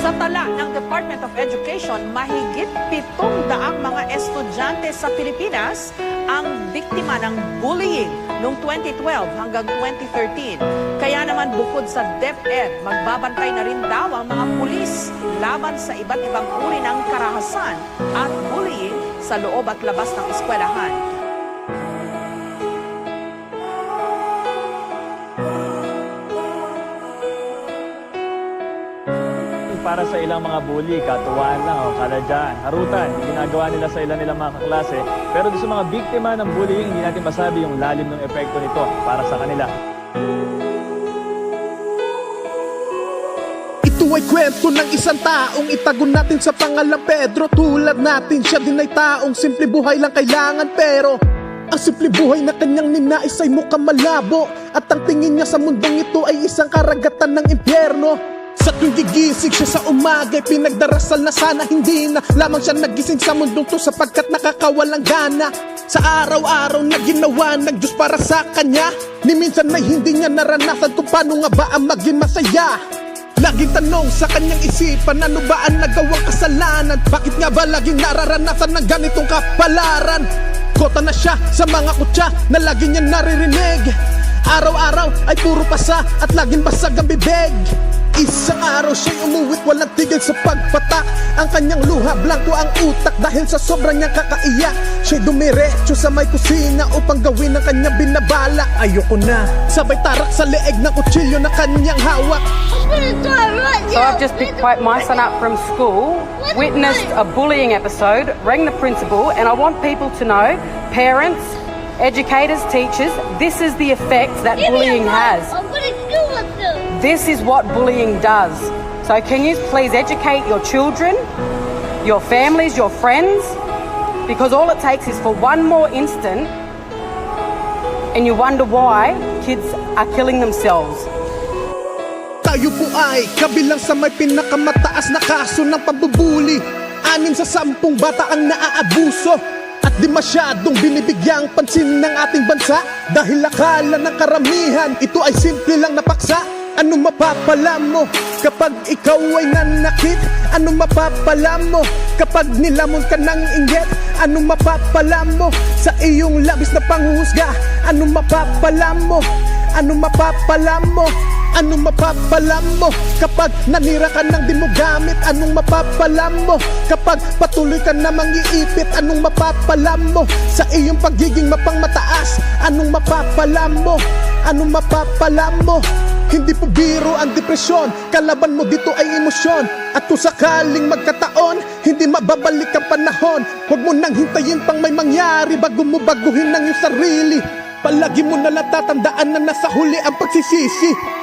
Sa tala ng Department of Education, mahigit 700 mga estudyante sa Pilipinas ang biktima ng bullying noong 2012 hanggang 2013. Kaya naman bukod sa DepEd, magbabantay na rin daw ang mga pulis laban sa iba't ibang uri ng karahasan at bullying sa loob at labas ng eskwelahan. Para sa ilang mga bully, katuwaan lang o kaladyan, harutan, ginagawa nila sa ilang nilang mga kaklase. Pero sa mga biktima ng bullying, hindi natin masabi yung lalim ng epekto nito para sa kanila. Ito ay kwento ng isang taong itago natin sa pangalang Pedro. Tulad natin, siya din ay taong simple buhay lang kailangan, pero ang simple buhay na kanyang ninais ay mukhang malabo. At ang tingin niya sa mundong ito ay isang karagatan ng impyerno. Sa tuwing gigising siya sa umaga ay pinagdarasal na sana hindi na lamang siya nagising sa mundong to, sapagkat nakakawalang gana sa araw-araw na ginawa ng Diyos para sa kanya. Ni minsan ay hindi niya naranasan kung paano nga ba ang maging masaya. Laging tanong sa kanyang isipan, ano ba ang nagawang kasalanan? Bakit nga ba laging nararanasan ng ganitong kapalaran? Kota na siya sa mga kutya na lagi niya naririnig. Araw-araw ay puro pasa at laging basag ang bibig. Isang araw siya'y umuwit, walang tigil sa pagpatak. Ang kanyang luha, blanco ang utak dahil sa sobrang niyang kakaiyak. Siya'y dumiretso sa may kusina upang gawin ang kanyang binabalak. Ayoko na, sabay tarak sa leeg ng kutsilyo na kanyang hawak. So I've just picked my son up from school, witnessed a bullying episode, rang the principal, and I want people to know, parents, educators, teachers, this is the effect that bullying has. This is what bullying does. So can you please educate your children, your families, your friends? Because all it takes is for one more instant and you wonder why kids are killing themselves. Tayo po ay kabilang sa may pinakamataas na kaso ng pambubuli. 6 sa 10 bata ang naaabuso at di masyadong binibigyang pansin ng ating bansa. Dahil akala ng karamihan ito ay simple lang na paksa. Ano mapapala mo kapag ikaw ay nanakit? Ano mapapala mo kapag nilamon ka ng inggit? Ano mapapala mo sa iyong labis na panghuhusga? Ano mapapala mo? Ano mapapala mo? Ano mapapala mo kapag nanira ka ng di mo gamit? Anong mapapala mo kapag patuloy ka namang iipit? Anong mapapala mo sa iyong pagiging mapangmataas? Anong mapapala mo? Anong mapapala mo? Hindi po biro ang depresyon, kalaban mo dito ay emosyon. At kung sakaling magkataon, hindi mababalik ang panahon. Huwag mo nang hintayin pang may mangyari bago mo baguhin ang iyong sarili. Palagi mo nalang tatandaan na nasa huli ang pagsisisi.